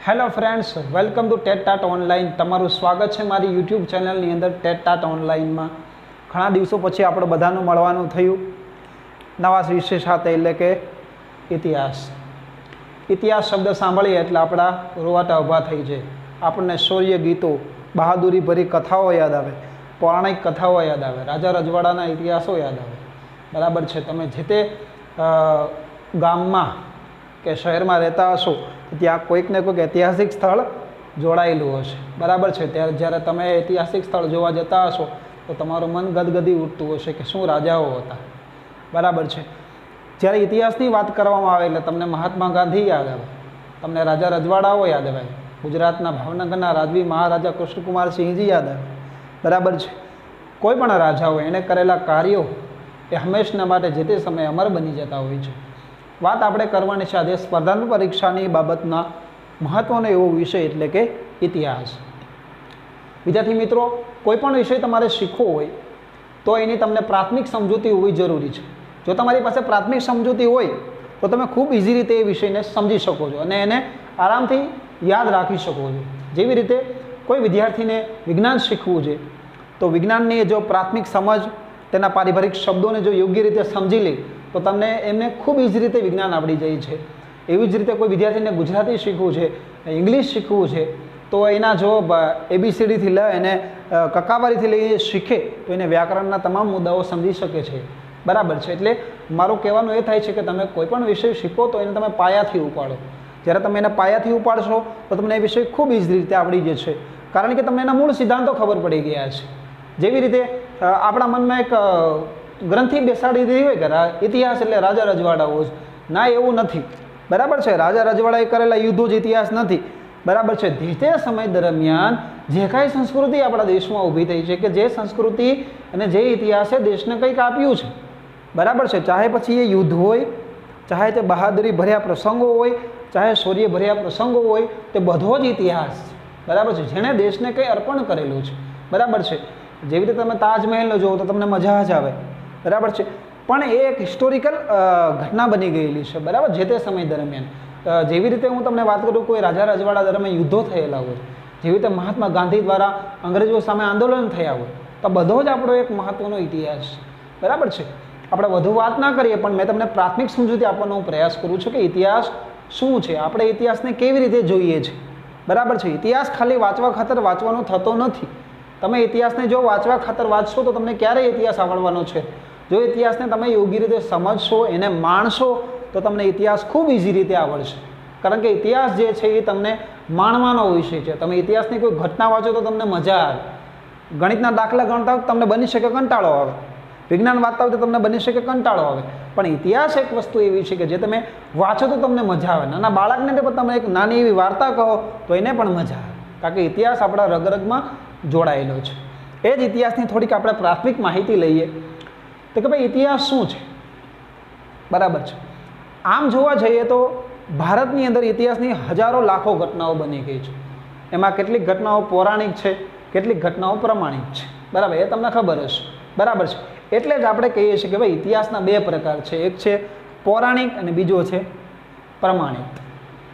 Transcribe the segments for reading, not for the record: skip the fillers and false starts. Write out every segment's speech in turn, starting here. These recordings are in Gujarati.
Hello friends, welcome to TET TAT online. તમારું સ્વાગત છે મારી યુટ્યુબ ચેનલની અંદર ટેટ ટાટ ઓનલાઈનમાં. ઘણા દિવસો પછી આપણે બધાનું મળવાનું થયું નવા વિષય સાથે, એટલે કે ઇતિહાસ. ઇતિહાસ શબ્દ સાંભળીએ એટલે આપણા રોવાટા ઊભા થઈ જાય. આપણને શૌર્ય ગીતો, બહાદુરીભરી કથાઓ યાદ આવે, પૌરાણિક કથાઓ યાદ આવે, રાજા રજવાડાના ઇતિહાસો યાદ આવે. બરાબર છે. તમે જે તે ગામમાં કે શહેરમાં રહેતા હશો તો ત્યાં કોઈક ને કોઈક ઐતિહાસિક સ્થળ જોડાયેલું હશે. બરાબર છે. ત્યારે જ્યારે તમે ઐતિહાસિક સ્થળ જોવા જતા હશો તો તમારું મન ગદગદી ઉઠતું હશે કે શું રાજાઓ હતા. બરાબર છે. જ્યારે ઇતિહાસની વાત કરવામાં આવે એટલે તમને મહાત્મા ગાંધી યાદ આવે, તમને રાજા રજવાડાઓ યાદ આવે, ગુજરાતના ભાવનગરના રાજવી મહારાજા કૃષ્ણકુમાર સિંહજી યાદ આવે. બરાબર છે. કોઈ પણ રાજાઓ એણે કરેલા કાર્યો એ હંમેશના માટે જે તે સમયે અમર બની જતા હોય છે. વાત આપણે કરવાની છે આજે સ્પર્ધાત્મક પરીક્ષાની બાબતના મહત્ત્વનો એવો વિષય, એટલે કે ઇતિહાસ. વિદ્યાર્થી મિત્રો, કોઈ પણ વિષય તમારે શીખવો હોય તો એની તમને પ્રાથમિક સમજૂતી હોવી જરૂરી છે. જો તમારી પાસે પ્રાથમિક સમજૂતી હોય તો તમે ખૂબ ઇઝી રીતે એ વિષયને સમજી શકો છો અને એને આરામથી યાદ રાખી શકો છો. જેવી રીતે કોઈ વિદ્યાર્થીને વિજ્ઞાન શીખવું છે તો વિજ્ઞાનની જો પ્રાથમિક સમજ, તેના પારિભાષિક શબ્દોને જો યોગ્ય રીતે સમજી લે તો તમને એમને ખૂબ ઇઝી રીતે વિજ્ઞાન આવડી જાય છે. એવી જ રીતે કોઈ વિદ્યાર્થીને ગુજરાતી શીખવું છે, ઇંગ્લિશ શીખવું છે તો એના જો ABCDથી લઈ એને કકાવારીથી લઈને શીખે તો એને વ્યાકરણના તમામ મુદ્દાઓ સમજી શકે છે. બરાબર છે. એટલે મારું કહેવાનું એ થાય છે કે તમે કોઈ પણ વિષય શીખો તો એને તમે પાયાથી ઉપાડો. જ્યારે તમે એને પાયાથી ઉપાડશો તો તમને એ વિષય ખૂબ ઇઝી રીતે આવડી જશે, કારણ કે તમને એના મૂળ સિદ્ધાંતો ખબર પડી ગયા છે. જેવી રીતે આપણા મનમાં એક ગ્રંથિ બેસાડી દીધી હોય કે ઇતિહાસ એટલે રાજા રજવાડાઓ જ. ના, એવું નથી. બરાબર છે. રાજા રજવાડાએ કરેલા યુદ્ધો જ ઇતિહાસ નથી. બરાબર છે. જે તે સમય દરમિયાન જે કાંઈ સંસ્કૃતિ આપણા દેશમાં ઊભી થઈ છે, કે જે સંસ્કૃતિ અને જે ઇતિહાસે દેશને કંઈક આપ્યું છે. બરાબર છે. ચાહે પછી એ યુદ્ધ હોય, ચાહે તે બહાદુરી ભર્યા પ્રસંગો હોય, ચાહે શૌર્ય ભર્યા પ્રસંગો હોય, તે બધો જ ઇતિહાસ છે. બરાબર છે. જેણે દેશને કંઈ અર્પણ કરેલું છે. બરાબર છે. જેવી રીતે તમે તાજમહેલનો જુઓ તો તમને મજા જ આવે. બરાબર છે. પણ એ એક હિસ્ટોરિકલ ઘટના બની ગયેલી છે. બરાબર. જે તે સમય દરમિયાન જેવી રીતે હું તમને વાત કરું, કોઈ રાજા રજવાડા દરમિયાન યુદ્ધો થયેલા હોય, જેવી રીતે મહાત્મા ગાંધી દ્વારા અંગ્રેજો સામે આંદોલન થયા હોય, તો બધો જ આપણો એક મહત્ત્વનો ઇતિહાસ છે. બરાબર છે. આપણે વધુ વાત ના કરીએ પણ મેં તમને પ્રાથમિક સમજૂતી આપવાનો હું પ્રયાસ કરું છું કે ઇતિહાસ શું છે, આપણે ઇતિહાસને કેવી રીતે જોઈએ છીએ. બરાબર છે. ઇતિહાસ ખાલી વાંચવા ખાતર વાંચવાનો થતો નથી. તમે ઇતિહાસને જો વાંચવા ખાતર વાંચશો તો તમને ક્યારેય ઇતિહાસ આવડવાનો છે. જો ઇતિહાસને તમે યોગ્ય રીતે સમજશો, એને માણશો તો તમને ઇતિહાસ ખૂબ ઇઝી રીતે આવડશે. કારણ કે ઇતિહાસ જે છે એ તમને માણવાનો વિષય છે. તમે ઇતિહાસની કોઈ ઘટના વાંચો તો તમને મજા આવે. ગણિતના દાખલા ગણતા હોય તમને બની શકે કંટાળો આવે, વિજ્ઞાન વાંચતા હોય તો તમને બની શકે કંટાળો આવે. પણ ઇતિહાસ એક વસ્તુ એવી છે કે જે તમે વાંચો તો તમને મજા આવે. નાના બાળકને પણ તમે એક નાની એવી વાર્તા કહો તો એને પણ મજા આવે, કારણ કે ઇતિહાસ આપણા રગરગમાં જોડાયેલો છે. એ જ ઇતિહાસની થોડીક આપણે પ્રાથમિક માહિતી લઈએ તો કે ભાઈ ઇતિહાસ શું છે. બરાબર છે. આમ જોવા જઈએ તો ભારતની અંદર ઇતિહાસની હજારો લાખો ઘટનાઓ બની ગઈ છે. એમાં કેટલીક ઘટનાઓ પૌરાણિક છે, કેટલીક ઘટનાઓ પ્રમાણિક છે. બરાબર. એ તમને ખબર હશે. બરાબર છે. એટલે જ આપણે કહીએ છીએ કે ભાઈ ઇતિહાસના બે પ્રકાર છે. એક છે પૌરાણિક અને બીજો છે પ્રમાણિક.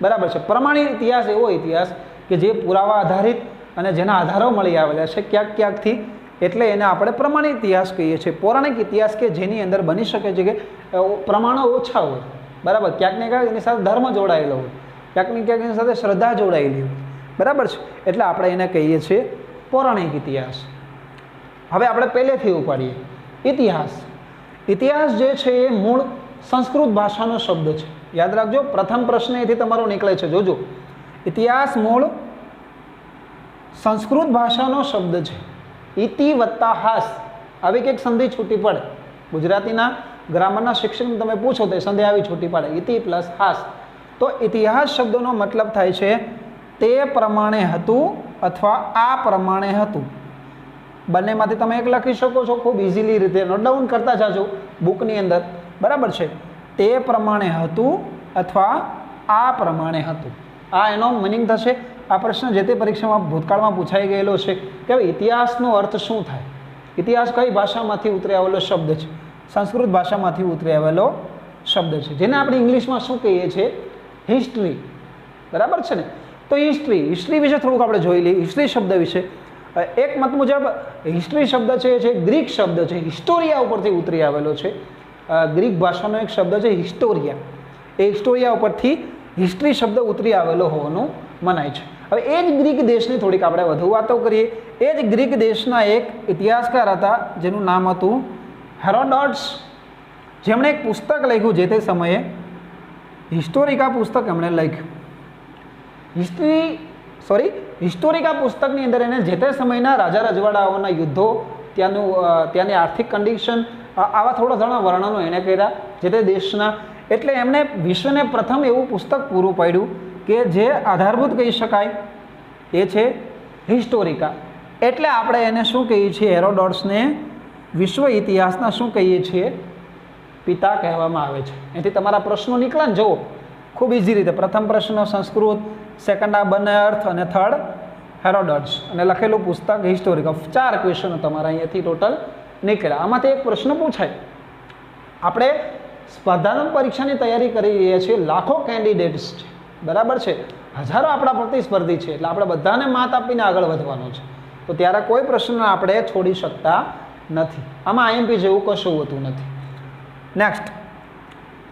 બરાબર છે. પ્રમાણિક ઇતિહાસ એવો ઇતિહાસ કે જે પુરાવા આધારિત અને જેના આધારો મળી આવેલા છે ક્યાંક ક્યાંકથી, એટલે એને આપણે પ્રમાણિક ઇતિહાસ કહીએ છીએ. પૌરાણિક ઇતિહાસ કે જેની અંદર બની શકે છે કે પ્રમાણો ઓછા હોય. બરાબર. ક્યાંક ને ક્યાંક એની સાથે ધર્મ જોડાયેલો હોય, ક્યાંક ને ક્યાંક એની સાથે શ્રદ્ધા જોડાયેલી હોય. બરાબર છે. એટલે આપણે એને કહીએ છીએ પૌરાણિક ઇતિહાસ. હવે આપણે પહેલેથી ઉપાડીએ ઇતિહાસ. ઇતિહાસ જે છે એ મૂળ સંસ્કૃત ભાષાનો શબ્દ છે. યાદ રાખજો, પ્રથમ પ્રશ્ન એથી તમારો નીકળે છે. જોજો, ઇતિહાસ મૂળ સંસ્કૃત ભાષાનો શબ્દ છે. ઇતિ વત્તા હાસ, આવી કંઈક સંધિ છૂટી પડે. ગુજરાતીના ગ્રામરના શિક્ષકને તમે પૂછો તો સંધિ આવી છૂટી પડે, ઇતિ પ્લસ હાસ. તો ઇતિહાસ શબ્દનો મતલબ થાય છે તે પ્રમાણે હતું અથવા આ પ્રમાણે હતું. બંનેમાંથી તમે એક લખી શકો છો ખૂબ ઇઝીલી રીતે, નોટ ડાઉન કરતા જાજો બુકની અંદર. બરાબર છે. તે પ્રમાણે હતું અથવા આ પ્રમાણે હતું. આ એનો મિનિંગ થશે. આ પ્રશ્ન જે તે પરીક્ષામાં ભૂતકાળમાં પૂછાઈ ગયેલો છે કે ઇતિહાસનો અર્થ શું થાય. ઇતિહાસ કઈ ભાષામાંથી ઉતરી આવેલો શબ્દ છે? સંસ્કૃત ભાષામાંથી ઉતરી આવેલો શબ્દ છે, જેને આપણે ઇંગ્લિશમાં શું કહીએ છીએ? હિસ્ટ્રી. બરાબર છે ને. તો હિસ્ટ્રી વિશે થોડુંક આપણે જોઈ લઈએ. હિસ્ટ્રી શબ્દ વિશે એક મત મુજબ હિસ્ટ્રી શબ્દ છે એ ગ્રીક શબ્દ છે, હિસ્ટોરિયા ઉપરથી ઉતરી આવેલો છે. ગ્રીક ભાષાનો એક શબ્દ છે હિસ્ટોરિયા, એ હિસ્ટોરિયા ઉપરથી હિસ્ટ્રી શબ્દ ઉતરી આવેલો હોવાનું મનાય છે. હવે એ જ ગ્રીક દેશની થોડીક આપણે વધુ વાતો કરીએ. એ જ ગ્રીક દેશના એક ઇતિહાસકાર હતા જેનું નામ હતું હેરોડોટસ, જેમણે એક પુસ્તક લખ્યું જે તે સમયે હિસ્ટોરિકા પુસ્તક એમણે લખ્યું. હિસ્ટોરિકા પુસ્તકની અંદર એને જે તે સમયના રાજા રજવાડાઓના યુદ્ધો, ત્યાંની આર્થિક કન્ડિશન, આવા થોડા ઘણા વર્ણનો એણે કર્યા જે તે દેશના. એટલે એમણે વિશ્વને પ્રથમ એવું પુસ્તક પૂરું પાડ્યું કે જે આધારભૂત કહી શકાય, એ છે હિસ્ટોરિકા. એટલે આપણે એને શું કહીએ છીએ, હેરોડોટ્સને વિશ્વ ઇતિહાસના શું કહીએ છીએ, પિતા કહેવામાં આવે છે. એથી તમારા પ્રશ્નો નીકળે ને, જુઓ ખૂબ ઇઝી રીતે. પ્રથમ પ્રશ્ન સંસ્કૃત, સેકન્ડ આ બંને અર્થ, અને થર્ડ હેરોડોટ્સ, અને લખેલું પુસ્તક હિસ્ટોરિકા. 4 ક્વેશ્ચનો તમારા અહીંયાથી ટોટલ નીકળ્યા. આમાંથી એક પ્રશ્ન પૂછાય. આપણે સ્પર્ધાત્મક પરીક્ષાની તૈયારી કરી રહ્યા છીએ, લાખો કેન્ડિડેટ્સ છે, બરાબર છે, હજારો આપણા પ્રતિસ્પર્ધી છે, એટલે આપણે બધાને માત આપીને આગળ વધવાનું છે. તો ત્યારે કોઈ પ્રશ્ન આપણે છોડી શકતા નથી. આમાં આઈએમપી જેવું કશું હોતું નથી. નેક્સ્ટ,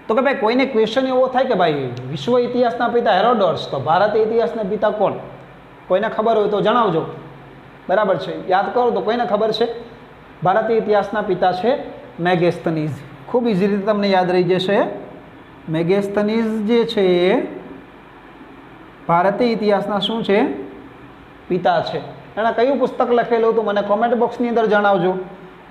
તો કે ભાઈ કોઈને ક્વેશ્ચન એવો થાય કે ભાઈ વિશ્વ ઇતિહાસના પિતા હેરોડોટ્સ, તો ભારતીય ઇતિહાસના પિતા કોણ? કોઈને ખબર હોય તો જણાવજો, બરાબર છે. યાદ કરો તો કોઈને ખબર છે? ભારતીય ઇતિહાસના પિતા છે મેગેસ્થનીઝ. ખૂબ ઇઝી રીતે તમને યાદ રહી જશે. મેગેસ્થનીઝ જે છે એ ભારતીય ઇતિહાસના શું છે, પિતા છે. એણે કયું પુસ્તક લખેલું હતું મને કોમેન્ટ બોક્સની અંદર જણાવજો.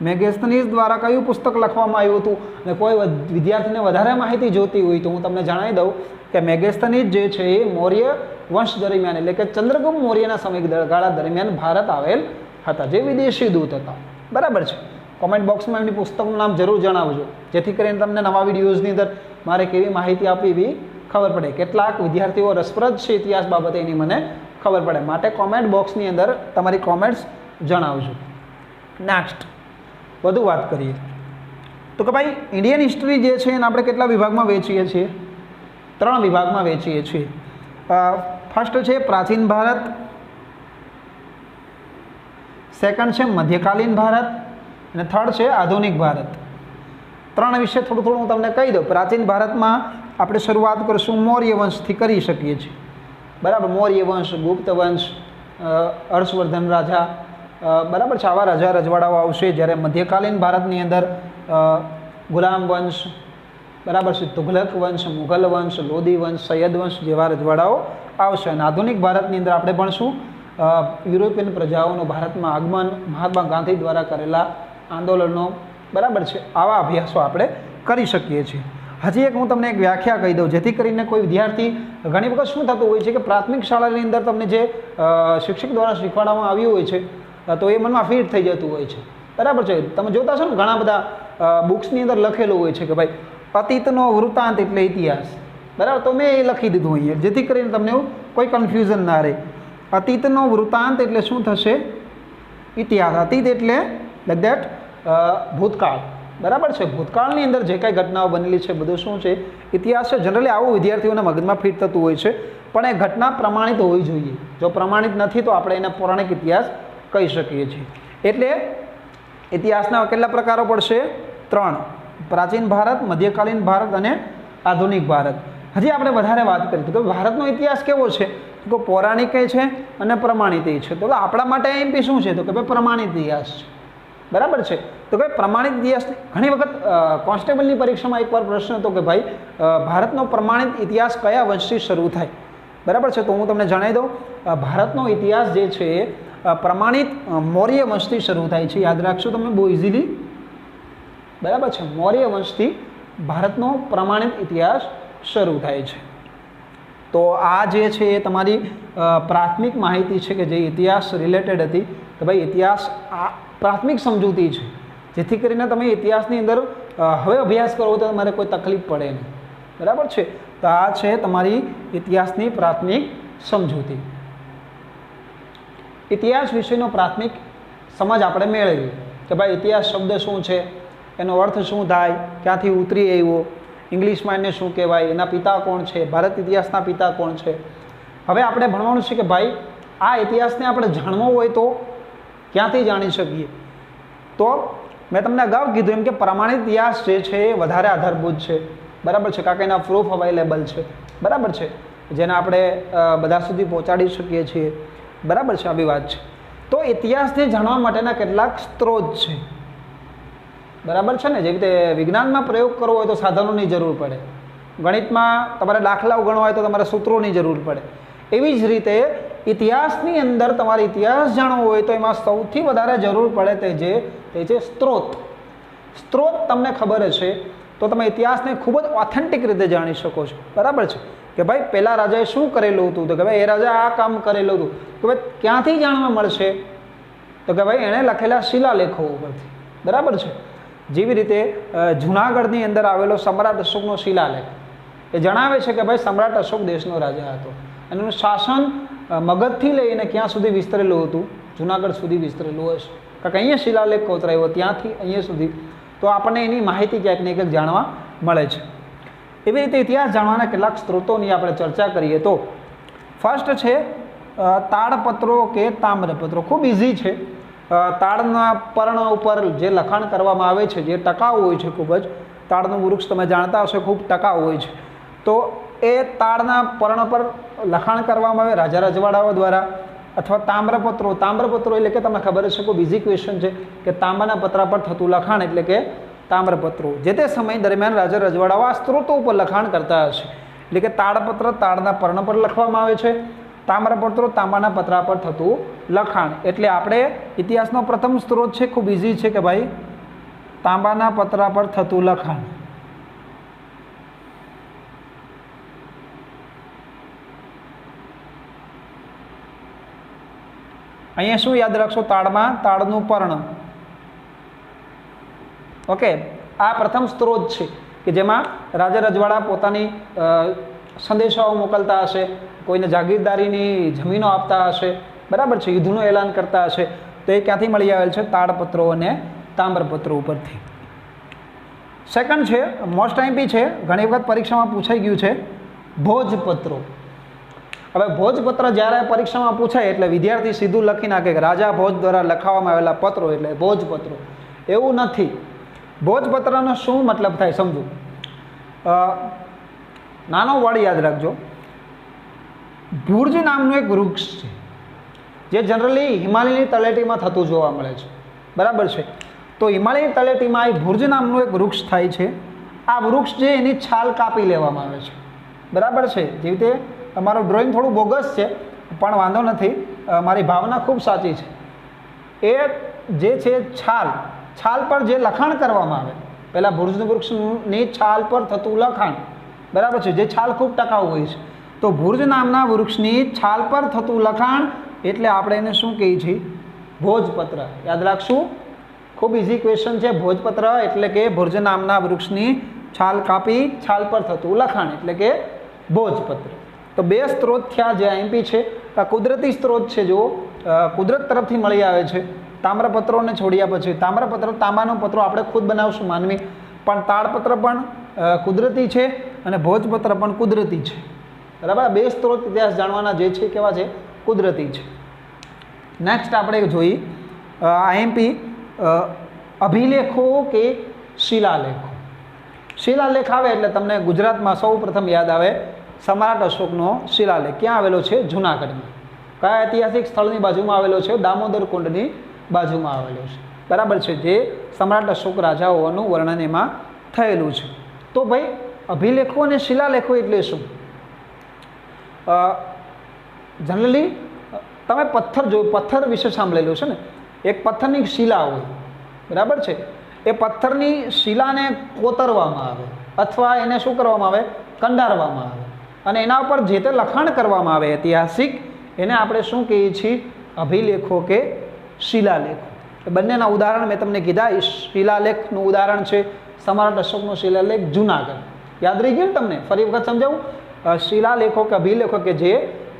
મેગેસ્થનીઝ દ્વારા કયું પુસ્તક લખવામાં આવ્યું હતું? અને કોઈ વિદ્યાર્થીને વધારે માહિતી જોતી હોય તો હું તમને જણાવી દઉં કે મેગેસ્થનીઝ જે છે એ મૌર્ય વંશ દરમિયાન, એટલે કે ચંદ્રગુપ્ત મૌર્યના સમયગાળા દરમિયાન ભારત આવેલ હતા, જે વિદેશી દૂત હતા, બરાબર છે. કોમેન્ટ બોક્સમાં એમની પુસ્તકનું નામ જરૂર જણાવજો, જેથી કરીને તમને નવા વિડીયોઝની અંદર મારે કેવી માહિતી આપવી એવી ખબર પડે. કેટલાક વિદ્યાર્થીઓ રસપ્રદ છે ઇતિહાસ બાબતે એની મને ખબર પડે, માટે કોમેન્ટ બોક્સની અંદર તમારી કોમેન્ટ્સ જણાવજો. નેક્સ્ટ વધુ વાત કરીએ તો કે ભાઈ ઇન્ડિયન હિસ્ટ્રી જે છે એને આપણે કેટલા વિભાગમાં વહેંચીએ છીએ? 3 વિભાગમાં વહેંચીએ છીએ. ફર્સ્ટ છે પ્રાચીન ભારત, સેકન્ડ છે મધ્યકાલીન ભારત, અને થર્ડ છે આધુનિક ભારત. 3 વિશે થોડું હું તમને કહી દઉં. પ્રાચીન ભારતમાં આપણે શરૂઆત કરીશું મૌર્ય વંશથી કરી શકીએ છીએ, બરાબર. મૌર્ય વંશ, ગુપ્ત વંશ, હર્ષવર્ધન રાજા, બરાબર છે, આવા રાજા રજવાડાઓ આવશે. જ્યારે મધ્યકાલીન ભારતની અંદર ગુલામ વંશ, બરાબર છે, તુઘલક વંશ, મુઘલ વંશ, લોધી વંશ, સૈયદ વંશ જેવા રજવાડાઓ આવશે. અને આધુનિક ભારતની અંદર આપણે ભણશું યુરોપિયન પ્રજાઓનું ભારતમાં આગમન, મહાત્મા ગાંધી દ્વારા કરેલા આંદોલનો, બરાબર છે, આવા અભ્યાસો આપણે કરી શકીએ છીએ. હજી એક હું તમને એક વ્યાખ્યા કહી દઉં, જેથી કરીને કોઈ વિદ્યાર્થી, ઘણી વખત શું થતું હોય છે કે પ્રાથમિક શાળાની અંદર તમને જે શિક્ષક દ્વારા શીખવાડવામાં આવ્યું હોય છે તો એ મનમાં ફિટ થઈ જતું હોય છે, બરાબર છે. તમે જોતા છો ને ઘણા બધા બુક્સની અંદર લખેલું હોય છે કે ભાઈ અતીતનો વૃત્તાંત એટલે ઇતિહાસ, બરાબર. તો મેં એ લખી દીધું અહીંયા, જેથી કરીને તમને કોઈ કન્ફ્યુઝન ના રહે. અતીતનો વૃત્તાંત એટલે શું થશે? ઇતિહાસ. અતીત એટલે લાઈક દેટ ભૂતકાળ, બરાબર છે. ભૂતકાળની અંદર જે કાંઈ ઘટનાઓ બનેલી છે બધું શું છે? ઇતિહાસ છે. જનરલી આવું વિદ્યાર્થીઓના મગજમાં ફિટ થતું હોય છે, પણ એ ઘટના પ્રમાણિત હોવી જોઈએ. જો પ્રમાણિત નથી તો આપણે એને પૌરાણિક ઇતિહાસ કહી શકીએ છીએ. એટલે ઇતિહાસના કેટલા પ્રકારો પડશે? 3: પ્રાચીન ભારત, મધ્યકાલીન ભારત અને આધુનિક ભારત. હજી આપણે વધારે વાત કરીએ તો ભારતનો ઇતિહાસ કેવો છે? તો પૌરાણિક છે અને પ્રમાણિત છે. તો આપણા માટે એમપી શું છે? તો કે ભાઈ પ્રમાણિત ઇતિહાસ છે, બરાબર છે. તો કે પ્રમાણિત ઇતિહાસ, ઘણી વખત કોન્સ્ટેબલની પરીક્ષામાં એકવાર પ્રશ્ન હતો કે ભાઈ ભારતનો પ્રમાણિત ઇતિહાસ કયા વંશથી શરૂ થાય, બરાબર છે. તો હું તમને જણાવી દઉં, ભારતનો ઇતિહાસ જે છે પ્રમાણિત મૌર્ય વંશથી શરૂ થાય છે. યાદ રાખશો તમે બહુ ઇઝીલી, બરાબર છે. મૌર્ય વંશથી ભારતનો પ્રમાણિત ઇતિહાસ શરૂ થાય છે. તો આ જે છે એ તમારી પ્રાથમિક માહિતી છે કે જે ઇતિહાસ રિલેટેડ હતી, કે ભાઈ ઇતિહાસ આ પ્રાથમિક સમજૂતી છે, જેથી કરીને તમે ઇતિહાસની અંદર હવે અભ્યાસ કરો તો તમારે કોઈ તકલીફ પડે નહીં, બરાબર છે. તો આ છે તમારી ઇતિહાસની પ્રાથમિક સમજૂતી. ઇતિહાસ વિશેનો પ્રાથમિક સમજ આપણે મેળવી કે ભાઈ ઇતિહાસ શબ્દ શું છે, એનો અર્થ શું થાય, ક્યાંથી ઉતરી આવ્યો, ઇંગ્લિશમાં એને શું કહેવાય, એના પિતા કોણ છે, ભારત ઇતિહાસના પિતા કોણ છે, હવે આપણે ભણવાનું છે કે ભાઈ આ ઇતિહાસને આપણે જાણવો હોય તો ક્યાંથી જાણી શકીએ? તો મેં તમને અગાઉ કીધું એમ કે પ્રમાણિત ઇતિહાસ જે છે એ વધારે આધારભૂત છે, બરાબર છે, કારણ કે એના પ્રૂફ અવેલેબલ છે, બરાબર છે, જેને આપણે બધા સુધી પહોંચાડી શકીએ છીએ, બરાબર છે, આવી વાત છે. તો ઇતિહાસને જાણવા માટેના કેટલાક સ્ત્રોત છે, બરાબર છે ને. જેવી રીતે વિજ્ઞાનમાં પ્રયોગ કરવો હોય તો સાધનોની જરૂર પડે, ગણિતમાં તમારે દાખલાઓ ગણવા હોય તો તમારે સૂત્રોની જરૂર પડે. એવી જ રીતે ઇતિહાસની અંદર તમારે ઇતિહાસ જાણવો હોય તો એમાં સૌથી વધારે જરૂર પડે તે છે સ્ત્રોત. સ્ત્રોત તમને ખબર છે તો તમે ઇતિહાસને ખૂબ જ ઓથેન્ટિક રીતે જાણી શકો છો, બરાબર છે, કે ભાઈ પહેલાં રાજાએ શું કરેલું હતું, તો કે ભાઈ એ રાજા આ કામ કરેલું હતું, કે ભાઈ ક્યાંથી જાણવા મળશે, તો કે ભાઈ એણે લખેલા શિલાલેખો ઉપરથી, બરાબર છે. જેવી રીતે જૂનાગઢની અંદર આવેલો સમ્રાટ અશોકનો શિલાલેખ એ જણાવે છે કે ભાઈ સમ્રાટ અશોક દેશનો રાજા હતો, એનું શાસન મગધથી લઈને ક્યાં સુધી વિસ્તરેલું હતું, જૂનાગઢ સુધી વિસ્તરેલું હશે, કારણ કે અહીંયા શિલાલેખ કોતરાયો ત્યાંથી અહીંયા સુધી. તો આપણને એની માહિતી ક્યાંક ને ક્યાંક જાણવા મળે છે. એવી રીતે ઇતિહાસ જાણવાના કેટલાક સ્ત્રોતોની આપણે ચર્ચા કરીએ તો ફર્સ્ટ છે તાડપત્રો કે તામ્રપત્રો. ખૂબ ઇઝી છે. તાડના પર્ણ ઉપર જે લખાણ કરવામાં આવે છે, જે ટકાઉ હોય છે, ખૂબ જ તાડનું વૃક્ષ તમે જાણતા હશો ખૂબ ટકાઉ હોય છે, તો એ તાડના પર્ણ પર લખાણ કરવામાં આવે રાજા રજવાડાઓ દ્વારા, અથવા તામ્રપત્રો. તામ્રપત્રો એટલે કે તમને ખબર છે કોઈ બીજી ક્વેશ્ચન છે કે તાંબાના પતરા પર થતું લખાણ એટલે કે તામ્રપત્રો. જે તે સમય દરમિયાન રાજા રજવાડાઓ આ સ્ત્રોતો ઉપર લખાણ કરતા હશે, એટલે કે તાડપત્ર તાડના પર્ણ પર લખવામાં આવે છે, તામ્રપત્રો તાંબાના પતરા પર થતું લખાણ. એટલે આપણે ઇતિહાસનો પ્રથમ સ્ત્રોત છે, ખૂબ ઇઝી છે કે ભાઈ તાંબાના પતરા પર થતું લખાણ. અહીંયા શું યાદ રાખશો? તાડમાં તાડનું પર્ણ. ઓકે, આ પ્રથમ સ્ત્રોત છે કે જેમાં રાજા રજવાડા પોતાની સંદેશાઓ મોકલતા હશે, કોઈને જાગીરદારીની જમીનો આપતા હશે, બરાબર છે, યુદ્ધનું એલાન કરતા હશે. તો એ ક્યાંથી મળી આવેલ છે? તાડપત્રો અને તામ્રપત્રો ઉપરથી. સેકન્ડ છે મોસ્ટ આઈમ્પી છે, ઘણી વખત પરીક્ષામાં પૂછાઈ ગયું છે, ભોજપત્રો. હવે ભોજપત્ર જ્યારે પરીક્ષામાં પૂછાય એટલે વિદ્યાર્થી સીધું લખી નાખે કે રાજા ભોજ દ્વારા લખાવવામાં આવેલા પત્રો એટલે ભોજપત્રો. એવું નથી. ભોજપત્રનો શું મતલબ થાય સમજો. નાનો વર્ડ યાદ રાખજો. ભુર્જ નામનું એક વૃક્ષ છે જે જનરલી હિમાલયની તળેટીમાં થતું જોવા મળે છે, બરાબર છે. તો હિમાલયની તળેટીમાં એ ભુર્જ નામનું એક વૃક્ષ થાય છે. આ વૃક્ષ જે એની છાલ કાપી લેવામાં આવે છે, બરાબર છે. જેવી રીતે તમારું ડ્રોઈંગ થોડું બોગસ છે પણ વાંધો નથી, મારી ભાવના ખૂબ સાચી છે. એ જે છે છાલ પર જે લખાણ કરવામાં આવે, પહેલાં ભુર્જ વૃક્ષની છાલ પર થતું લખાણ, બરાબર છે, જે છાલ ખૂબ ટકાઉ હોય છે. તો ભુર્જ નામના વૃક્ષની છાલ પર થતું લખાણ એટલે આપણે એને શું કહીએ છીએ? ભોજપત્ર. યાદ રાખશું, ખૂબ ઇઝી ક્વેશ્ચન છે. ભોજપત્ર એટલે કે ભુર્જ નામના વૃક્ષની છાલ કાપી છાલ પર થતું લખાણ એટલે કે ભોજપત્ર. તો બે સ્ત્રોત થયા જે આઈએમપી છે. આ કુદરતી સ્ત્રોત છે, જો કુદરત તરફથી મળી આવે છે. તામ્રપત્રોને છોડ્યા પછી તામ્રપત્ર તાંબાનો પત્રો આપણે ખુદ બનાવશું માનવી, પણ તાડપત્ર પણ કુદરતી છે અને ભોજપત્ર પણ કુદરતી છે, બરાબર. બે સ્ત્રોત ઇતિહાસ જાણવાના જે છે કેવા છે? કુદરતી છે. નેક્સ્ટ આપણે જોઈએ આઈએમપી અભિલેખો કે શિલાલેખો. શિલાલેખ આવે એટલે તમને ગુજરાતમાં સૌ પ્રથમ યાદ આવે સમ્રાટ અશોકનો શિલાલેખ. ક્યાં આવેલો છે? જૂનાગઢમાં. કયા ઐતિહાસિક સ્થળની બાજુમાં આવેલો છે? દામોદર કુંડની બાજુમાં આવેલો છે, બરાબર છે, જે સમ્રાટ અશોક રાજાઓનું વર્ણન એમાં થયેલું છે. તો ભાઈ અભિલેખો અને શિલાલેખો એટલે શું? જનરલી તમે પથ્થર વિશે સાંભળેલું છે ને. એક પથ્થરની શિલા હોય, બરાબર છે, એ પથ્થરની શિલાને કોતરવામાં આવે અથવા એને શું કરવામાં આવે? કંડારવામાં આવે અને એના ઉપર જે તે લખાણ કરવામાં આવે ઐતિહાસિક, એને આપણે શું કહીએ છીએ? અભિલેખો કે શિલાલેખો. બંનેના ઉદાહરણ મેં તમને કીધા. શિલાલેખનું ઉદાહરણ છે સમ્રાટ અશોકનો શિલાલેખ જૂનાગઢ. યાદ રહી ગયું ને તમને? ફરી વખત સમજાવું. શિલાલેખો કે અભિલેખો કે જે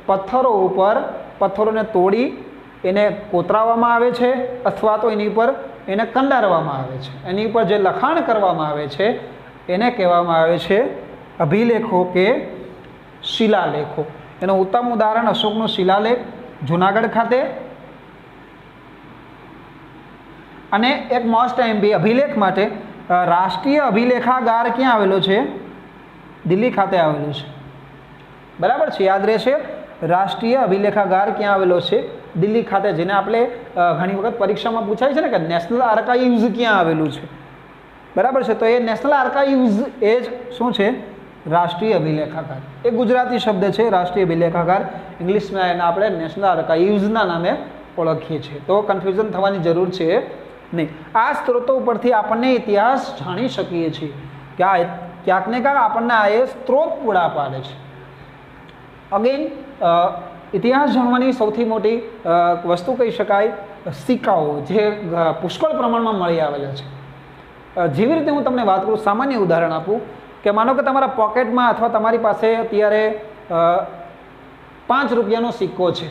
પથ્થરો ઉપર પથ્થરોને તોડી એને કોતરાવવામાં આવે છે અથવા તો એની ઉપર એને કંડારવામાં આવે છે, એની ઉપર જે લખાણ કરવામાં આવે છે એને કહેવામાં આવે છે અભિલેખો કે શિલાલેખો. એનું ઉત્તમ ઉદાહરણ અશોકનો શિલાલેખ જુનાગઢ ખાતે, અને એક મોસ્ટ એમપી અભિલેખ માટે રાષ્ટ્રીય અભિલેખાગાર ક્યાં આવેલો છે? દિલ્હી ખાતે આવેલો છે, બરાબર છે, યાદ રહેશે. રાષ્ટ્રીય અભિલેખાગાર ક્યાં આવેલો છે? દિલ્હી ખાતે, જેને આપણે ઘણી વખત પરીક્ષામાં પૂછાય છે ને કે નેશનલ આર્કાઇવ્સ ક્યાં આવેલું છે, બરાબર છે. તો એ નેશનલ આર્કાઇવ્સ એ જ શું છે? રાષ્ટ્રીય અભિલેખાગાર. એ ગુજરાતી શબ્દ છે રાષ્ટ્રીય અભિલેખાગાર, ઇંગ્લિશમાં એને આપણે નેશનલ આર્કાઇવ્સના નામે ઓળખીએ છીએ. તો કન્ફ્યુઝન થવાની જરૂર છે નહીં. આ સ્ત્રોતો ઉપરથી આપણને ઇતિહાસ જાણી શકીએ છીએ કે આ ક્યાંક ને ક્યાંક આપણને આ એ સ્ત્રોત પૂરા પાડે છે. અગેન ઇતિહાસ જાણવાની સૌથી મોટી વસ્તુ કહી શકાય સિક્કાઓ, જે પુષ્કળ પ્રમાણમાં મળી આવેલા છે. જેવી રીતે હું તમને વાત કરું, સામાન્ય ઉદાહરણ આપું કે માનો કે તમારા પોકેટમાં અથવા તમારી પાસે અત્યારે 5 રૂપિયાનો સિક્કો છે,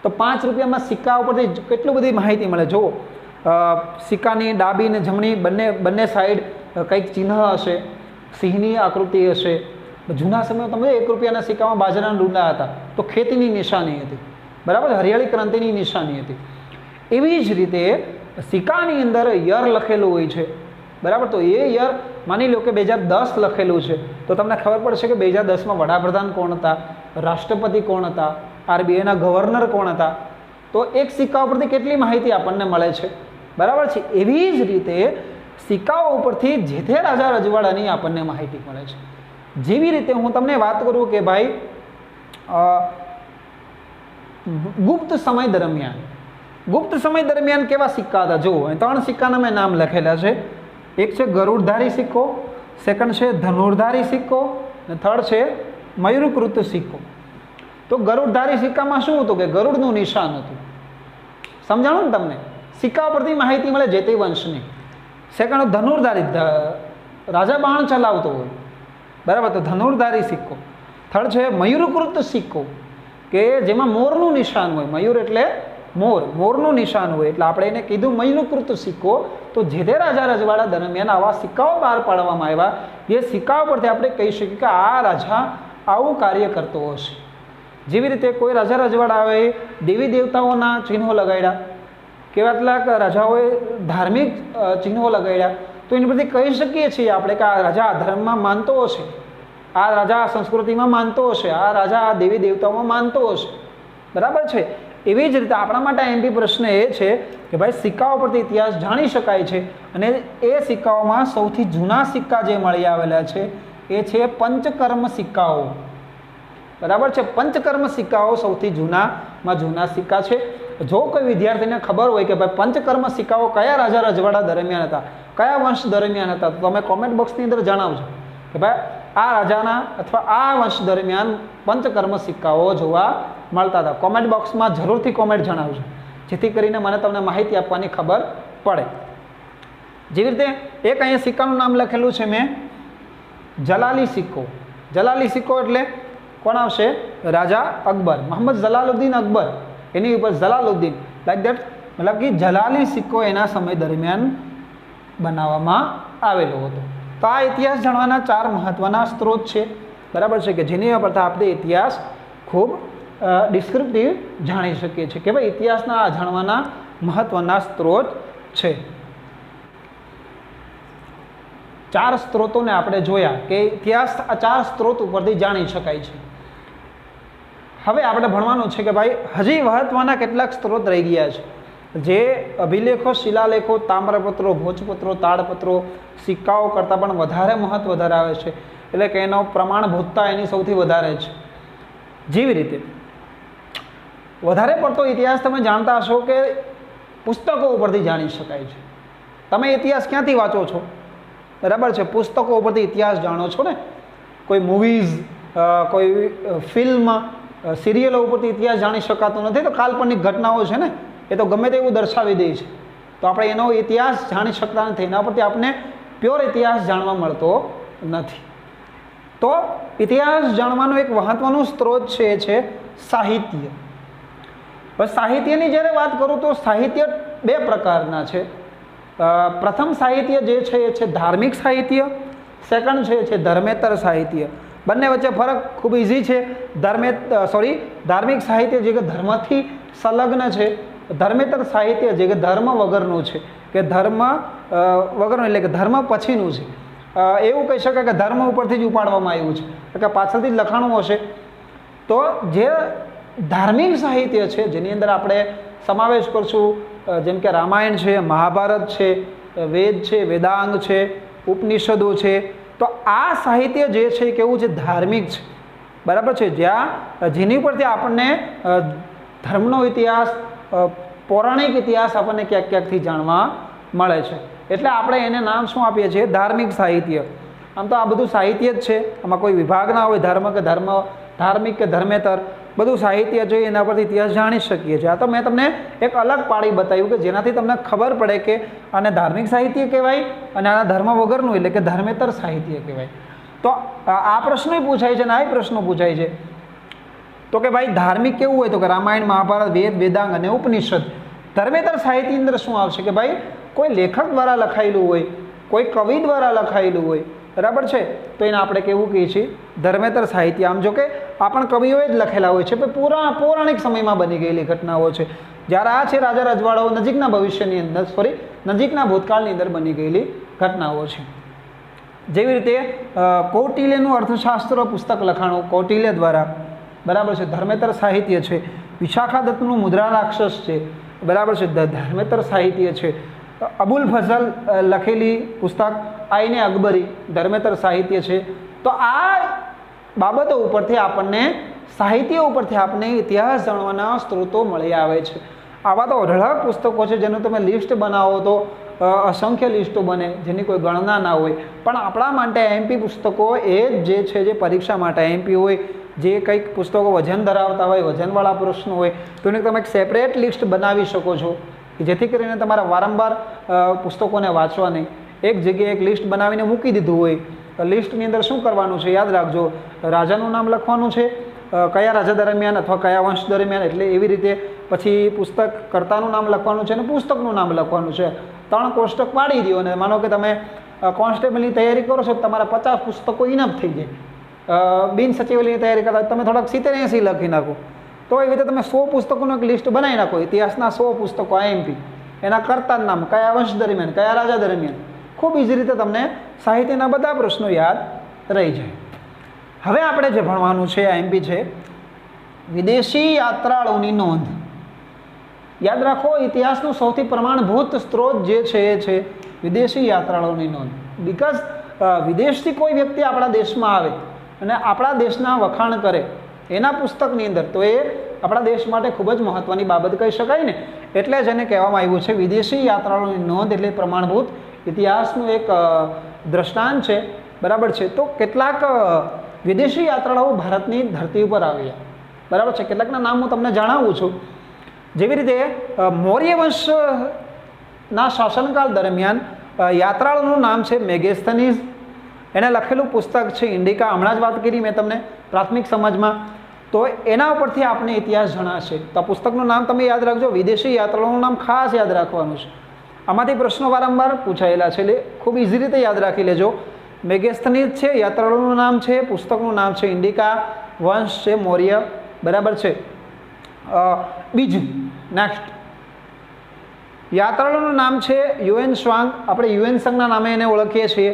તો 5 રૂપિયામાં સિક્કા ઉપરથી કેટલી બધી માહિતી મળે. જુઓ, સિક્કાની ડાબી ને જમણી બંને સાઈડ કંઈક ચિહ્ન હશે, સિંહની આકૃતિ હશે. જૂના સમયમાં તમે 1 રૂપિયાના સિક્કામાં બાજરાના ડૂંડા હતા, તો ખેતીની નિશાની હતી, બરાબર, હરિયાળી ક્રાંતિની નિશાની હતી. એવી જ રીતે સિક્કાની અંદર યર લખેલું હોય છે, બરાબર. તો એ યર માની લો કે 2010 લખેલું છે, તો તમને ખબર પડશે કે 2010માં વડાપ્રધાન કોણ હતા, રાષ્ટ્રપતિ કોણ હતા, આરબીઆઈના ગવર્નર કોણ હતા. તો એક સિક્કા ઉપરથી કેટલી માહિતી આપણને મળે છે, બરાબર છે. એવી જ રીતે સિક્કાઓ ઉપરથી જે તે રાજા રજવાડાની આપણને માહિતી મળે છે. જેવી રીતે હું તમને વાત કરું કે ભાઈ ગુપ્ત સમય દરમિયાન કેવા સિક્કા હતા. જુઓ, 3 સિક્કાના મેં નામ લખેલા છે. એક છે ગરુડધારી સિક્કો, સેકન્ડ છે ધનુર્ધારી સિક્કો, અને થર્ડ છે મયુરકૃત સિક્કો. તો ગરુડધારી સિક્કામાં શું હતું કે ગરુડનું નિશાન હતું. સમજાણું ને તમને? સિક્કા પરથી માહિતી મળે જે તે વંશની. સેકન્ડ ધનુર્ધારી, રાજા બાણ ચલાવતો હોય, બરાબર, તો ધનુર્ધારી સિક્કો. થર્ડ છે મયુરકૃત સિક્કો, કે જેમાં મોરનું નિશાન હોય. મયુર એટલે મોરનું નિશાન હોય, એટલે આપણે એને કીધું મયુરકૃત સિક્કો. તો જે તે રાજા રજવાડા દરમિયાન આવા સિક્કાઓ બહાર પાડવામાં આવ્યા. એ સિક્કાઓ પરથી આપણે કહી શકીએ કે આ રાજા આવું કાર્ય કરતો હશે. જેવી રીતે કોઈ રાજા રજવાડાઓએ દેવી દેવતાઓના ચિહ્નો લગાડ્યા, કેટલાક રાજાઓએ ધાર્મિક ચિહ્નો લગાડ્યા, તો એની પરથી કહી શકીએ છીએ આપણે કે આ રાજા આ ધર્મમાં માનતો હશે, આ રાજા આ સંસ્કૃતિમાં માનતો હશે, આ રાજા આ દેવી દેવતાઓમાં માનતો હશે, બરાબર છે. એવી જ રીતે આપણા માટે એમપી પ્રશ્ન એ છે કે ભાઈ સિક્કાઓ પરથી ઇતિહાસ જાણી શકાય છે, અને એ સિક્કાઓમાં સૌથી જૂના સિક્કા જે મળી આવેલા છે એ છે પંચકર્મ સિક્કાઓ, બરાબર છે. પંચકર્મ સિક્કાઓ સૌથી જૂના સિક્કા છે. જો કોઈ વિદ્યાર્થીને ખબર હોય કે ભાઈ પંચકર્મ સિક્કાઓ કયા રાજા રજવાડા દરમિયાન હતા, કયા વંશ દરમિયાન હતા, તો તમે કોમેન્ટ બોક્સની અંદર જણાવજો કે ભાઈ આ રાજાના અથવા આ વંશ દરમિયાન પંચકર્મ સિક્કાઓ જોવા મળતા હતા. કોમેન્ટ બોક્સમાં જરૂરથી કોમેન્ટ જણાવજો, જેથી કરીને મને તમને માહિતી આપવાની ખબર પડે. જેવી રીતે એક અહીંયા સિક્કાનું નામ લખેલું છે મેં, જલાલી સિક્કો. જલાલી સિક્કો એટલે કોણ આવશે? રાજા અકબર, મોહમ્મદ જલાલુદ્દીન અકબર, એની ઉપર જલાલુદ્દીન, લાઈક દેટ, મતલબ કે જલાલી સિક્કો એના સમય દરમિયાન બનાવવામાં આવેલો હતો. તો આ ઇતિહાસ જાણવાના 4 મહત્ત્વના સ્ત્રોત છે, બરાબર છે, કે જેની પરથી આપણે ઇતિહાસ ખૂબ ડિસ્ક્રિપ્ટિવ જાણી શકીએ છીએ કે ભાઈ ઇતિહાસના જાણવાના મહત્ત્વના સ્ત્રોત છે. 4 સ્ત્રોતોને આપણે જોયા કે ઇતિહાસ આ 4 સ્ત્રોત ઉપરથી જાણી શકાય છે. હવે આપણે ભણવાનું છે કે ભાઈ હજી મહત્ત્વના કેટલાક સ્ત્રોત રહી ગયા છે, જે અભિલેખો, શિલાલેખો, તામ્રપત્રો, ભોજપત્રો, તાડપત્રો, સિક્કાઓ કરતાં પણ વધારે મહત્ત્વ ધરાવે છે. એટલે કે એનો પ્રમાણભૂતતા એની સૌથી વધારે છે. જેવી રીતે વધારે પડતો ઇતિહાસ તમે જાણતા હશો કે પુસ્તકો ઉપરથી જાણી શકાય છે. તમે ઇતિહાસ ક્યાંથી વાંચો છો? બરાબર છે, પુસ્તકો ઉપરથી ઇતિહાસ જાણો છો ને. કોઈ મૂવીઝ, કોઈ ફિલ્મ, સિરિયલો ઉપરથી ઇતિહાસ જાણી શકાતો નથી. તો કાલ્પનિક ઘટનાઓ છે ને, એ તો ગમે તેવું દર્શાવી દે છે, તો આપણે એનો ઇતિહાસ જાણી શકતા નથી. એના પરથી આપણે પ્યોર ઇતિહાસ જાણવા મળતો નથી. તો ઇતિહાસ જાણવાનો એક મહત્ત્વનો સ્ત્રોત છે એ છે સાહિત્ય. હવે સાહિત્યની જ્યારે વાત કરું તો સાહિત્ય 2 પ્રકારના છે. પ્રથમ સાહિત્ય જે છે એ છે ધાર્મિક સાહિત્ય, સેકન્ડ છે ધર્મેતર સાહિત્ય. બંને વચ્ચે ફરક ખૂબ ઇઝી છે. ધાર્મિક સાહિત્ય જે કે ધર્મથી સંલગ્ન છે, ધર્મેતર સાહિત્ય જે કે ધર્મ વગરનું છે, કે ધર્મ વગરનું એટલે કે ધર્મ પછીનું છે. એવું કહી શકાય કે ધર્મ ઉપરથી જ ઉપાડવામાં આવ્યું છે, કે પાછળથી જ લખાણું હશે. તો જે ધાર્મિક સાહિત્ય છે જેની અંદર આપણે સમાવેશ કરશું, જેમ કે રામાયણ છે, મહાભારત છે, વેદ છે, વેદાંગ છે, ઉપનિષદો છે, તો આ સાહિત્ય જે છે એ કેવું છે? ધાર્મિક છે. બરાબર છે. જેની ઉપરથી આપણને ધર્મનો ઇતિહાસ, પૌરાણિક ઇતિહાસ આપણને ક્યાંક ક્યાંકથી જાણવા મળે છે. એટલે આપણે એને નામ શું આપીએ છીએ? ધાર્મિક સાહિત્ય. આમ તો આ બધું સાહિત્ય જ છે, આમાં કોઈ વિભાગ ના હોય, ધાર્મિક કે ધર્મેતર, બધું સાહિત્ય છે, એના પરથી ઇતિહાસ જાણી શકીએ છીએ. આ તો મેં તમને એક અલગ પાડી બતાવ્યું કે જેનાથી તમને ખબર પડે કે આને ધાર્મિક સાહિત્ય કહેવાય અને આના ધર્મ વગરનું એટલે કે ધર્મેતર સાહિત્ય કહેવાય. તો આ પ્રશ્નો પૂછાય છે અને આ પ્રશ્નો પૂછાય છે. તો કે ભાઈ ધાર્મિક કેવું હોય? તો કે રામાયણ, મહાભારત, વેદ, વેદાંગ અને ઉપનિષદ. ધર્મેતર સાહિત્યની અંદર શું આવશે? કે ભાઈ કોઈ લેખક દ્વારા લખાયેલું હોય, કોઈ કવિ દ્વારા લખાયેલું હોય, બરાબર છે, તો એને આપણે કેવું કહીએ છીએ? ધર્મેતર સાહિત્ય. આમ જો કે આ પણ કવિઓએ જ લખેલા હોય છે, પણ પૌરાણિક સમયમાં બની ગયેલી ઘટનાઓ છે. જ્યારે આ છે રાજા રજવાડાઓ નજીકના ભવિષ્યની અંદર, નજીકના ભૂતકાળની અંદર બની ગયેલી ઘટનાઓ છે. જેવી રીતે કૌટિલ્યનું અર્થશાસ્ત્ર પુસ્તક લખાણું કૌટિલ્ય દ્વારા, બરાબર છે, ધર્મેતર સાહિત્ય છે. વિશાખા દત્તનું મુદ્રા રાક્ષસ છે, બરાબર છે, ધર્મેતર સાહિત્ય છે. અબુલ ફઝલ લખેલી પુસ્તક આઈને અકબરી, ધર્મેતર સાહિત્ય છે. તો આ બાબતો ઉપરથી આપણને, સાહિત્ય ઉપરથી આપણને ઇતિહાસ જાણવાના સ્ત્રોતો મળી આવે છે. આવા તો અઢળક પુસ્તકો છે જેનું તમે લિસ્ટ બનાવો તો અસંખ્ય લિસ્ટો બને, જેની કોઈ ગણના ના હોય. પણ આપણા માટે એમપી પુસ્તકો એ જ જે છે, જે પરીક્ષા માટે એમપી હોય, જે કંઈક પુસ્તકો વજન ધરાવતા હોય, વજનવાળા પ્રશ્નો હોય, તો એને તમે એક સેપરેટ લિસ્ટ બનાવી શકો છો, જેથી કરીને તમારા વારંવાર પુસ્તકોને વાંચવા નહીં. એક જગ્યાએ એક લિસ્ટ બનાવીને મૂકી દીધું હોય. લિસ્ટની અંદર શું કરવાનું છે? યાદ રાખજો, રાજાનું નામ લખવાનું છે, કયા રાજા દરમિયાન અથવા કયા વંશ દરમિયાન, એટલે એવી રીતે. પછી પુસ્તક કર્તાનું નામ લખવાનું છે અને પુસ્તકનું નામ લખવાનું છે. 3 કોષ્ટક પાડી દો અને માનો કે તમે કોન્સ્ટેબલની તૈયારી કરો છો, તમારા 50 પુસ્તકો ઇનફ થઈ જાય. બિન સચિવાલયની તૈયારી કરતા તમે થોડાક 70-80 લખી નાખો, તો એવી રીતે તમે 100 પુસ્તકોનું એક લિસ્ટ બનાવી નાખો. ઇતિહાસના 100 પુસ્તકો આઈએમપી, એના કર્તાનું નામ, કયા વંશ દરમિયાન, કયા રાજા દરમિયાન. ખૂબ ઇઝી રીતે તમને સાહિત્યના બધા પ્રશ્નો યાદ રહી જાય. હવે આપણે જે ભણવાનું છે આઈએમપી છે વિદેશી યાત્રાળુઓની નોંધ. યાદ રાખો, ઇતિહાસનું સૌથી પ્રમાણભૂત સ્ત્રોત જે છે એ છે વિદેશી યાત્રાળુઓની નોંધ. બિકોઝ વિદેશથી કોઈ વ્યક્તિ આપણા દેશમાં આવે અને આપણા દેશના વખાણ કરે એના પુસ્તકની અંદર, તો એ આપણા દેશ માટે ખૂબ જ મહત્ત્વની બાબત કહી શકાય ને. એટલે જ એને કહેવામાં આવ્યું છે વિદેશી યાત્રાળુઓની નોંધ, એટલે પ્રમાણભૂત ઇતિહાસનું એક દ્રષ્ટાંત છે, બરાબર છે. તો કેટલાક વિદેશી યાત્રાળુઓ ભારતની ધરતી ઉપર આવ્યા, બરાબર છે. કેટલાકના નામ હું તમને જણાવું છું. જેવી રીતે મૌર્ય વંશના શાસનકાળ દરમિયાન યાત્રાળુનું નામ છે મેગેસ્થનીઝ. એણે લખેલું પુસ્તક છે ઇન્ડિકા, હમણાં જ વાત કરી મેં તમને પ્રાથમિક સમજમાં. તો એના ઉપરથી આપણે ઇતિહાસ જણાશે. તો આ પુસ્તકનું નામ તમે યાદ રાખજો, વિદેશી યાત્રાળુનું નામ ખાસ યાદ રાખવાનું છે. આમાંથી પ્રશ્નો વારંવાર પૂછાયેલા છે, એટલે ખૂબ ઇઝી રીતે યાદ રાખી લેજો. મેગેસ્થનીઝ છે, યાત્રાળુનું નામ છે, પુસ્તકનું નામ છે ઇન્ડિકા, વંશ છે મૌર્ય, બરાબર છે. બીજું નેક્સ્ટ, યાત્રાળુનું નામ છે યુએન સ્વાંગ. આપણે યુએન સંઘના નામે એને ઓળખીએ છીએ.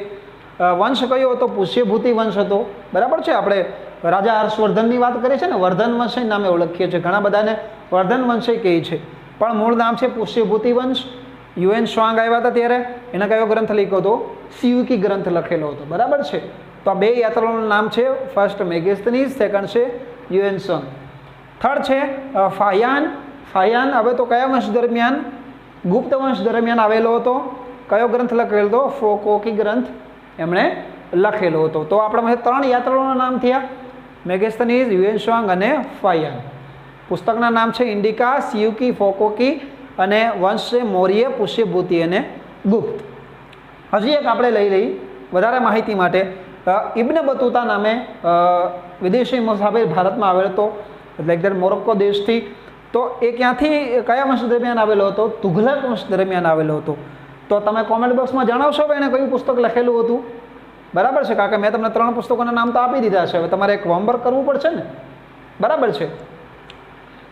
વંશ કયો હતો? પુષ્યભૂતિ વંશ હતો, બરાબર છે. આપણે રાજા હર્ષવર્ધનની વાત કરીએ છીએ ને, વર્ધન વંશ નામે ઓળખીએ છીએ. ઘણા બધાને વર્ધન વંશ કહે છે, પણ મૂળ નામ છે પુષ્યભૂતિ વંશ. યુએન સ્વાંગ આવ્યા હતા ત્યારે એના કયો ગ્રંથ લખ્યો હતો? સિયુકી ગ્રંથ લખેલો હતો, બરાબર છે. તો આ બે યાત્રાળુનું નામ છે. ફર્સ્ટ મેગેસ્થનીઝ, સેકન્ડ છે યુએન સ્વાંગ. થર્ડ છે ફાયાન. ફાયાન હવે તો કયા વંશ દરમિયાન? ગુપ્ત વંશ દરમિયાન આવેલો હતો. કયો ગ્રંથ લખેલો હતો? ફોકોકી ગ્રંથ એમણે લખેલો હતો. તો આપણા 3 યાત્રાળુઓના નામ થયા, મેગેસ્થનીઝ, યુએન સ્વાંગ અને ફાયાન. પુસ્તકના નામ છે ઇન્ડિકા, સિયુકી, ફોકોકી અને વંશ છે મૌર્ય, પુષ્યભૂતિ અને ગુપ્ત. હજી એક આપણે લઈ લઈ વધારે માહિતી માટે. ઇબ્ન બતુતા નામે વિદેશી મુસાફિર ભારતમાં આવેલો હતો, એટલે એકદમ મોરોક્કો દેશથી. તો એ ક્યાંથી, કયા વંશ દરમિયાન આવેલો હતો? તુઘલક વંશ દરમિયાન આવેલો હતો. તો તમે કોમેન્ટ બોક્સમાં જણાવશો કે એને કયું પુસ્તક લખેલું હતું? બરાબર છે, કારણ કે મેં તમને 3 પુસ્તકોના નામ તો આપી દીધા છે. હવે તમારે એક હોમવર્ક કરવું પડશે ને, બરાબર છે.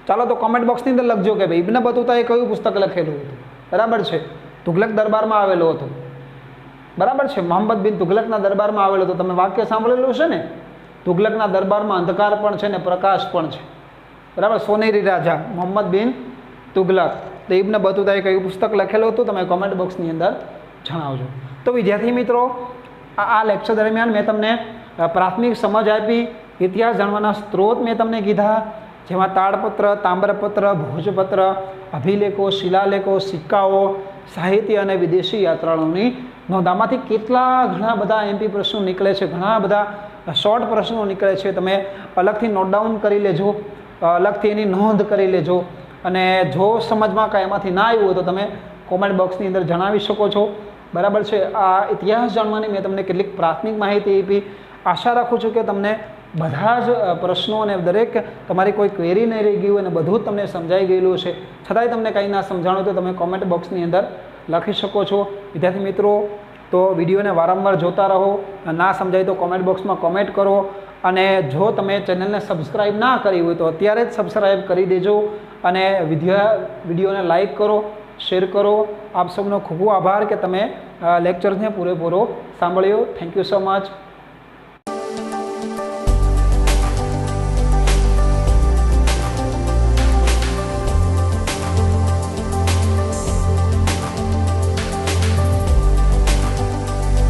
ચાલો તો કોમેન્ટ બોક્સની અંદર લખજો કે ભાઈ ઇબ્ન બતુતાએ કયું પુસ્તક લખેલું હતું. બરાબર છે, તુગલક દરબારમાં આવેલો હતો. બરાબર છે, મોહમ્મદ બિન તુગલકના દરબારમાં આવેલો હતો. તમે વાક્ય સાંભળેલું છે ને, તુગલકના દરબારમાં અંધકાર પણ છે ને પ્રકાશ પણ છે. બરાબર, સોનેરી રાજા મોહમ્મદ બિન તુગલક. તો ઇબ્ન બતુતાએ કયું પુસ્તક લખેલું હતું તમે કોમેન્ટ બોક્સની અંદર જણાવજો. તો વિદ્યાર્થી મિત્રો, આ લેક્ચર દરમિયાન મેં તમને પ્રાથમિક સમજ આપી, ઇતિહાસ જાણવાના સ્ત્રોત મેં તમને કીધા, જેમાં તાડપત્ર, તામ્રપત્ર, ભોજપત્ર, અભિલેખો, શિલાલેખો, સિક્કાઓ, સાહિત્ય અને વિદેશી યાત્રાળુઓની નોંધ. આમાંથી કેટલા ઘણા બધા MP પ્રશ્નો નીકળે છે, ઘણા બધા શોર્ટ પ્રશ્નો નીકળે છે. તમે અલગથી નોટ ડાઉન કરી લેજો, અલગથી એની નોંધ કરી લેજો, અને જો સમજમાં કાંઈ એમાંથી ના આવ્યું હોય તો તમે કોમેન્ટ બોક્સની અંદર જણાવી શકો છો. બરાબર છે, આ ઇતિહાસ જાણવાની મેં તમને કેટલીક પ્રાથમિક માહિતી આપી. આશા રાખું છું કે તમને બધા જ પ્રશ્નો અને દરેક તમારી કોઈ ક્વેરી નહીં રહી ગઈ હોય અને બધું જ તમને સમજાઈ ગયેલું છે. છતાંય તમને કંઈ ના સમજાણું તો તમે કોમેન્ટ બોક્સની અંદર લખી શકો છો. વિદ્યાર્થી મિત્રો, તો વિડીયોને વારંવાર જોતા રહો, ના સમજાય તો કોમેન્ટ બોક્સમાં કોમેન્ટ કરો, અને જો તમે ચેનલને સબસ્ક્રાઈબ ના કરી હોય તો અત્યારે જ સબસ્ક્રાઈબ કરી દેજો, અને વિડીયોને લાઈક કરો, શેર કરો. આપ સૌનો ખૂબ ખૂબ આભાર કે તમે લેક્ચરને પૂરેપૂરો સાંભળ્યો. Thank you so much.